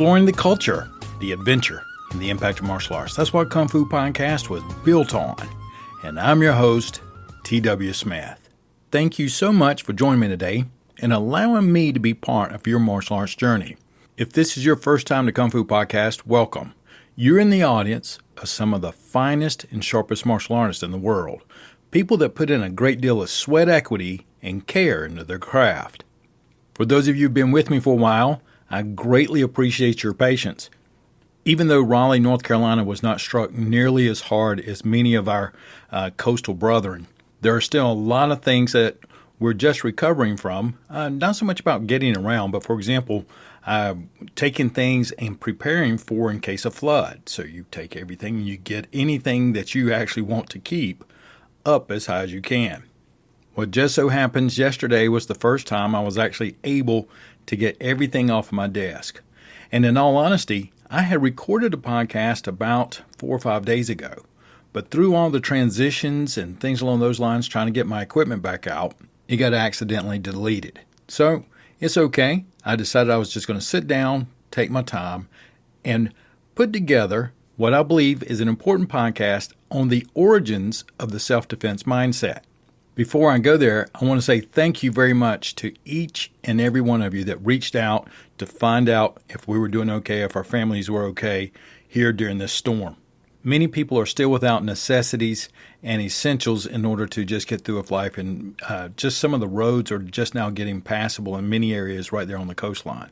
exploring the culture, the adventure, and the impact of martial arts. That's what Kung Fu Podcast was built on. And I'm your host, T.W. Smith. Thank you so much for joining me today and allowing me to be part of your martial arts journey. If this is your first time to Kung Fu Podcast, welcome. You're in the audience of some of the finest and sharpest martial artists in the world. People that put in a great deal of sweat equity and care into their craft. For those of you who've been with me for a while, I greatly appreciate your patience. Even though Raleigh, North Carolina was not struck nearly as hard as many of our coastal brethren, there are still a lot of things that we're just recovering from. Not so much about getting around, but for example, taking things and preparing for in case of flood. So you take everything and you get anything that you actually want to keep up as high as you can. What just so happens yesterday was the first time I was actually able to get everything off of my desk. And in all honesty, I had recorded a podcast about 4 or 5 days ago. But through all the transitions and things along those lines, trying to get my equipment back out, it got accidentally deleted. So it's okay. I decided I was just going to sit down, take my time, and put together what I believe is an important podcast on the origins of the self-defense mindset. Before I go there, I want to say thank you very much to each and every one of you that reached out to find out if we were doing okay, if our families were okay here during this storm. Many people are still without necessities and essentials in order to just get through with life, and just some of the roads are just now getting passable in many areas right there on the coastline.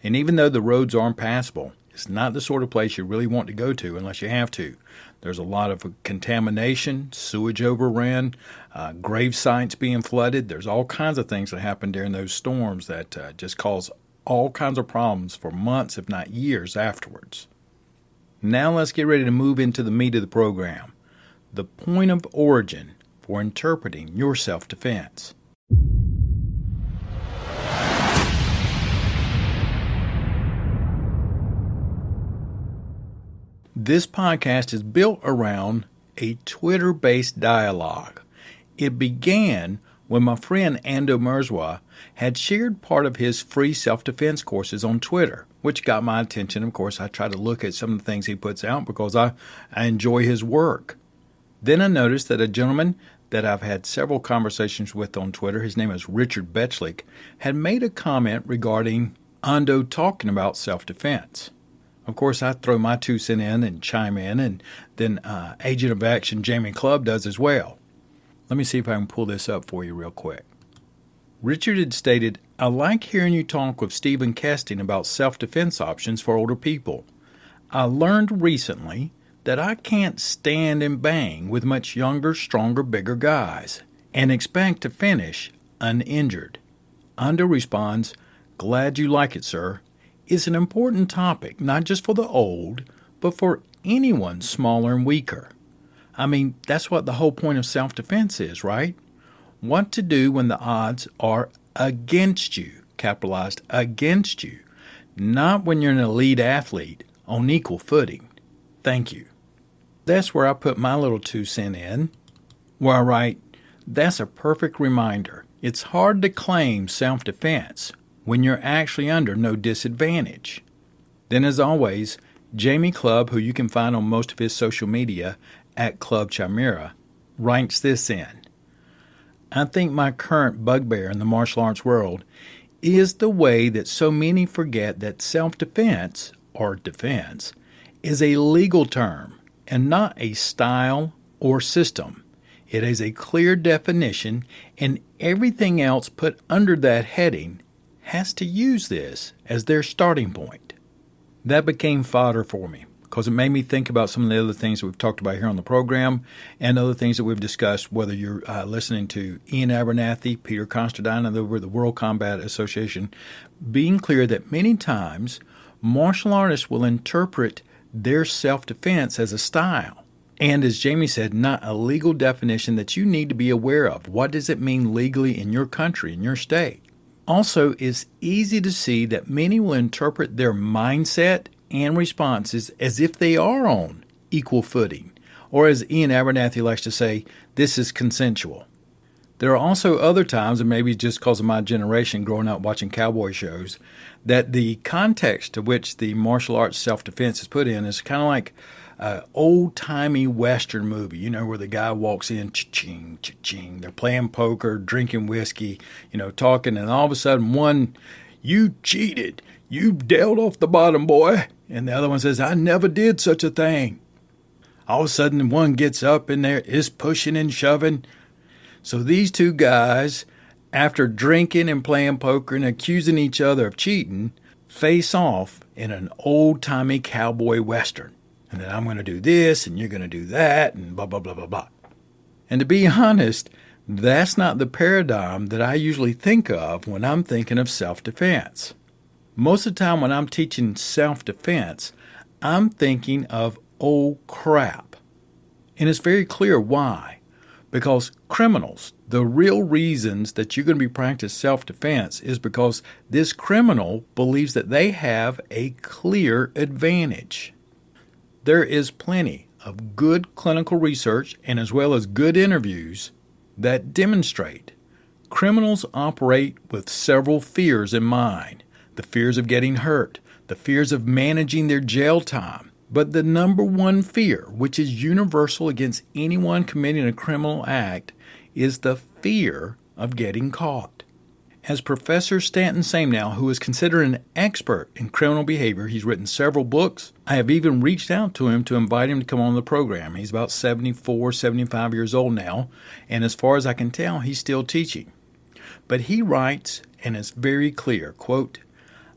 And even though the roads aren't passable, it's not the sort of place you really want to go to unless you have to. There's a lot of contamination, sewage overrun, grave sites being flooded. There's all kinds of things that happen during those storms that just cause all kinds of problems for months, if not years afterwards. Now let's get ready to move into the meat of the program, the point of origin for interpreting your self-defense. This podcast is built around a Twitter-based dialogue. It began when my friend Ando Mirzwa had shared part of his free self-defense courses on Twitter, which got my attention. Of course, I try to look at some of the things he puts out because I enjoy his work. Then I noticed that a gentleman that I've had several conversations with on Twitter, his name is Richard Betchlick, had made a comment regarding Ando talking about self-defense. Of course, I throw my 2 cents in and chime in, and then Agent of Action Jamie Clubb does as well. Let me see if I can pull this up for you real quick. Richard had stated, "I like hearing you talk with Stephen Kesting about self-defense options for older people. I learned recently that I can't stand and bang with much younger, stronger, bigger guys and expect to finish uninjured." Ando responds, "Glad you like it, sir. It's an important topic, not just for the old, but for anyone smaller and weaker. I mean, that's what the whole point of self-defense is, right? What to do when the odds are against you, capitalized against you, not when you're an elite athlete on equal footing. Thank you." That's where I put my little 2 cents in, where I write, "That's a perfect reminder. It's hard to claim self-defense when you're actually under no disadvantage." Then, as always, Jamie Clubb, who you can find on most of his social media at Club Chimera, writes this in. "I think my current bugbear in the martial arts world is the way that so many forget that self-defense, or defense, is a legal term and not a style or system. It is a clear definition, and everything else put under that heading has to use this as their starting point." That became fodder for me because it made me think about some of the other things that we've talked about here on the program and other things that we've discussed, whether you're listening to Ian Abernathy, Peter Constantine, and over the World Combat Association, being clear that many times martial artists will interpret their self-defense as a style. And as Jamie said, not a legal definition that you need to be aware of. What does it mean legally in your country, in your state? Also, it's easy to see that many will interpret their mindset and responses as if they are on equal footing, or as Ian Abernathy likes to say, this is consensual. There are also other times, and maybe just because of my generation growing up watching cowboy shows, that the context to which the martial arts self-defense is put in is kind of like an old-timey Western movie, where the guy walks in, cha-ching, cha-ching. They're playing poker, drinking whiskey, talking, and all of a sudden one, "You cheated. You dealt off the bottom, boy." And the other one says, "I never did such a thing." All of a sudden one gets up in there, is pushing and shoving. So these two guys, after drinking and playing poker and accusing each other of cheating, face off in an old-timey cowboy Western. And then I'm going to do this, and you're going to do that, and blah, blah, blah, blah, blah. And to be honest, that's not the paradigm that I usually think of when I'm thinking of self-defense. Most of the time when I'm teaching self-defense, I'm thinking of, oh crap. And it's very clear why. Because criminals, the real reasons that you're going to be practicing self-defense is because this criminal believes that they have a clear advantage. There is plenty of good clinical research and as well as good interviews that demonstrate criminals operate with several fears in mind. The fears of getting hurt, the fears of managing their jail time. But the number one fear, which is universal against anyone committing a criminal act, is the fear of getting caught. As Professor Stanton Samnow, who is considered an expert in criminal behavior, he's written several books. I have even reached out to him to invite him to come on the program. He's about 74, 75 years old now, and as far as I can tell, he's still teaching. But he writes, and it's very clear, quote,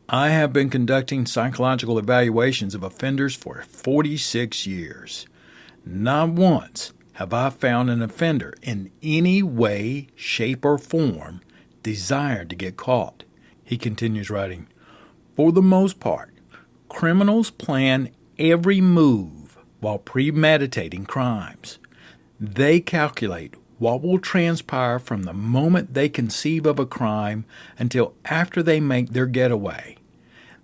"I have been conducting psychological evaluations of offenders for 46 years. Not once have I found an offender in any way, shape, or form desired to get caught." He continues writing, "For the most part, criminals plan every move while premeditating crimes. They calculate what will transpire from the moment they conceive of a crime until after they make their getaway.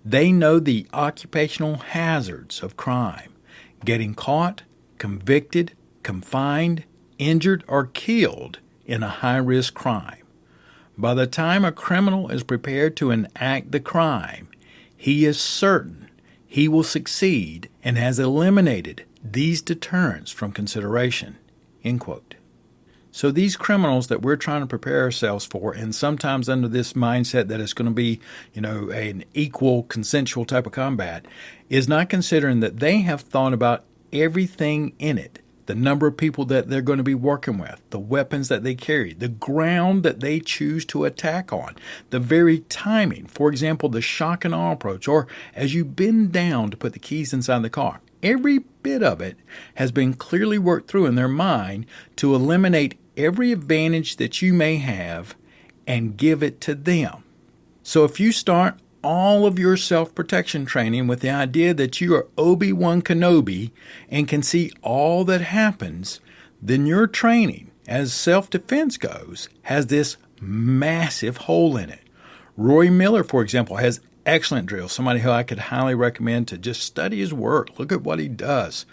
They know the occupational hazards of crime, getting caught, convicted, confined, injured, or killed in a high-risk crime. By the time a criminal is prepared to enact the crime, he is certain he will succeed and has eliminated these deterrents from consideration." End quote. So these criminals that we're trying to prepare ourselves for, and sometimes under this mindset that it's going to be, an equal consensual type of combat, is not considering that they have thought about everything in it. The number of people that they're going to be working with, the weapons that they carry, the ground that they choose to attack on, the very timing. For example, the shock and awe approach, or as you bend down to put the keys inside the car. Every bit of it has been clearly worked through in their mind to eliminate every advantage that you may have and give it to them. So if you start all of your self-protection training with the idea that you are Obi-Wan Kenobi and can see all that happens, then your training, as self-defense goes, has this massive hole in it. Roy Miller, for example, has excellent drills, somebody who I could highly recommend to just study his work. Look at what he does.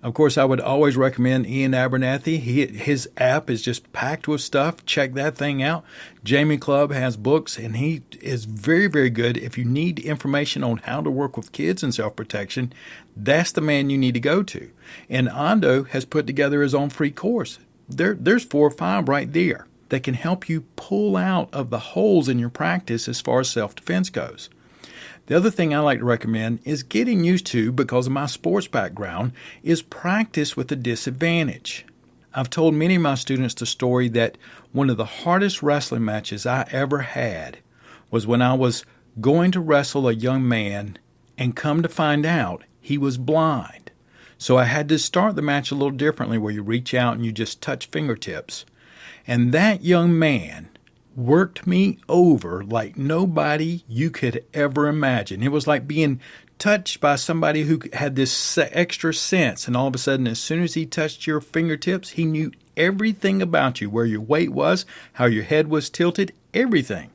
Of course, I would always recommend Ian Abernathy. His app is just packed with stuff. Check that thing out. Jamie Clubb has books, and he is very, very good. If you need information on how to work with kids in self-protection, that's the man you need to go to. And Ando has put together his own free course. There's 4 or 5 right there that can help you pull out of the holes in your practice as far as self-defense goes. The other thing I like to recommend is getting used to, because of my sports background, is practice with a disadvantage. I've told many of my students the story that one of the hardest wrestling matches I ever had was when I was going to wrestle a young man and come to find out he was blind. So I had to start the match a little differently, where you reach out and you just touch fingertips. And that young man worked me over like nobody you could ever imagine. It was like being touched by somebody who had this extra sense, and all of a sudden, as soon as he touched your fingertips, he knew everything about you, where your weight was, how your head was tilted, everything.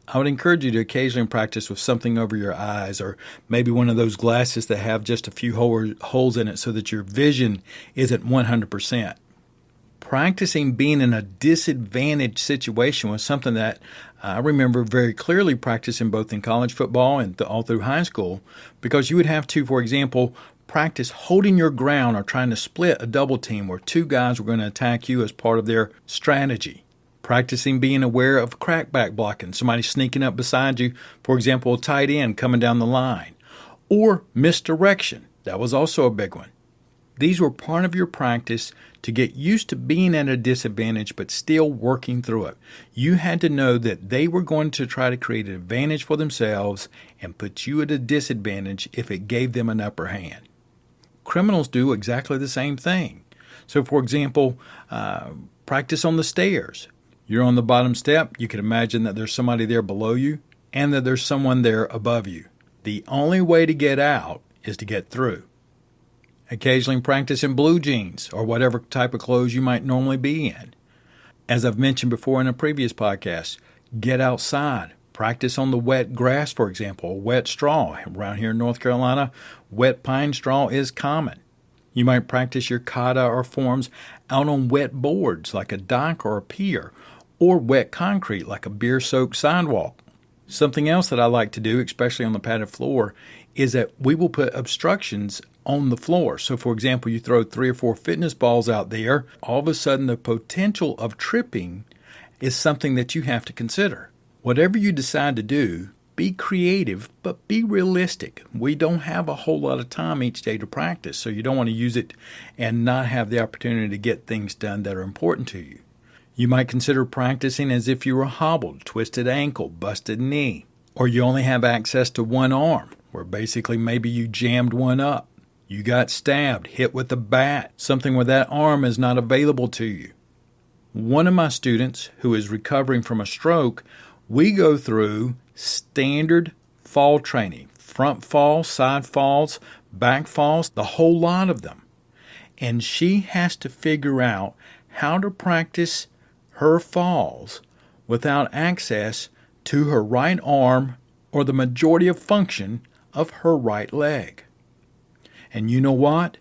I would encourage you to occasionally practice with something over your eyes, or maybe one of those glasses that have just a few holes in it so that your vision isn't 100%. Practicing being in a disadvantaged situation was something that I remember very clearly practicing both in college football and all through high school, because you would have to, for example, practice holding your ground or trying to split a double team where two guys were going to attack you as part of their strategy. Practicing being aware of crackback blocking, somebody sneaking up beside you, for example, a tight end coming down the line. Or misdirection. That was also a big one. These were part of your practice to get used to being at a disadvantage but still working through it. You had to know that they were going to try to create an advantage for themselves and put you at a disadvantage if it gave them an upper hand. Criminals do exactly the same thing. So, for example, practice on the stairs. You're on the bottom step. You can imagine that there's somebody there below you and that there's someone there above you. The only way to get out is to get through. Occasionally practice in blue jeans or whatever type of clothes you might normally be in. As I've mentioned before in a previous podcast, get outside. Practice on the wet grass, for example, or wet straw. Around here in North Carolina, wet pine straw is common. You might practice your kata or forms out on wet boards like a dock or a pier, or wet concrete like a beer-soaked sidewalk. Something else that I like to do, especially on the padded floor, is that we will put obstructions on the floor. So, for example, you throw 3 or 4 fitness balls out there, all of a sudden the potential of tripping is something that you have to consider. Whatever you decide to do, be creative, but be realistic. We don't have a whole lot of time each day to practice, so you don't want to use it and not have the opportunity to get things done that are important to you. You might consider practicing as if you were hobbled, twisted ankle, busted knee, or you only have access to one arm, where basically maybe you jammed one up. You got stabbed, hit with a bat, something where that arm is not available to you. One of my students who is recovering from a stroke, we go through standard fall training, front falls, side falls, back falls, the whole lot of them. And she has to figure out how to practice her falls without access to her right arm or the majority of function of her right leg. And you know what?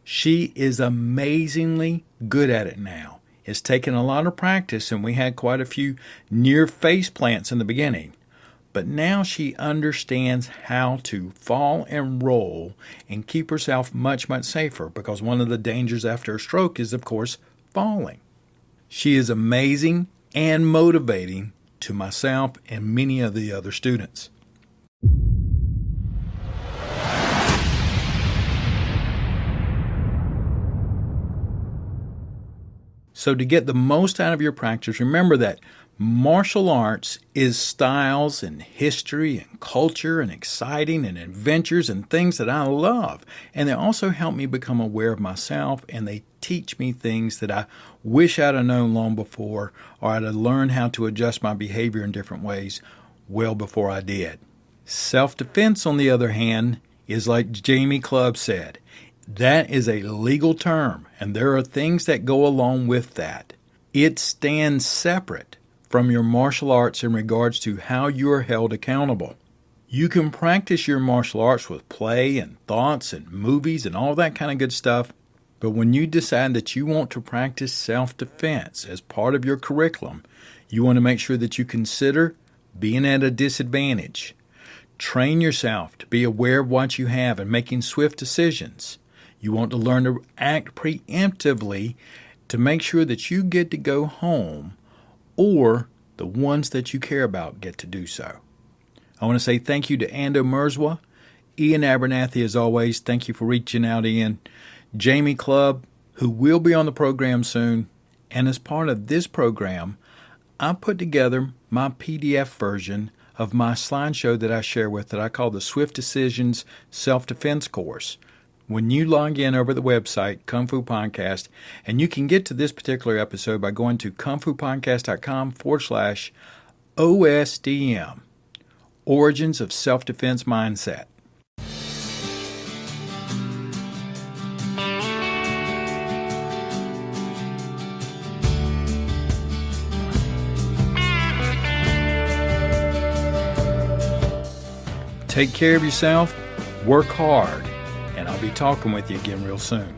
She is amazingly good at it now. It's taken a lot of practice, and we had quite a few near face plants in the beginning. But now she understands how to fall and roll and keep herself much, much safer, because one of the dangers after a stroke is, of course, falling. She is amazing and motivating to myself and many of the other students. So to get the most out of your practice, remember that martial arts is styles and history and culture and exciting and adventures and things that I love. And they also help me become aware of myself, and they teach me things that I wish I'd have known long before, or I'd have learned how to adjust my behavior in different ways well before I did. Self-defense, on the other hand, is like Jamie Clubb said. That is a legal term, and there are things that go along with that. It stands separate from your martial arts in regards to how you are held accountable. You can practice your martial arts with play and thoughts and movies and all that kind of good stuff, but when you decide that you want to practice self-defense as part of your curriculum, you want to make sure that you consider being at a disadvantage. Train yourself to be aware of what you have and making swift decisions. You want to learn to act preemptively to make sure that you get to go home, or the ones that you care about get to do so. I want to say thank you to Ando Merzwa, Ian Abernathy, as always. Thank you for reaching out, Ian. Jamie Clubb, who will be on the program soon. And as part of this program, I put together my PDF version of my slideshow that I share with that I call the Swift Decisions Self-Defense Course. When you log in over the website, Kung Fu Podcast, and you can get to this particular episode by going to kungfupodcast.com/OSDM, Origins of Self-Defense Mindset. Take care of yourself, work hard, and I'll be talking with you again real soon.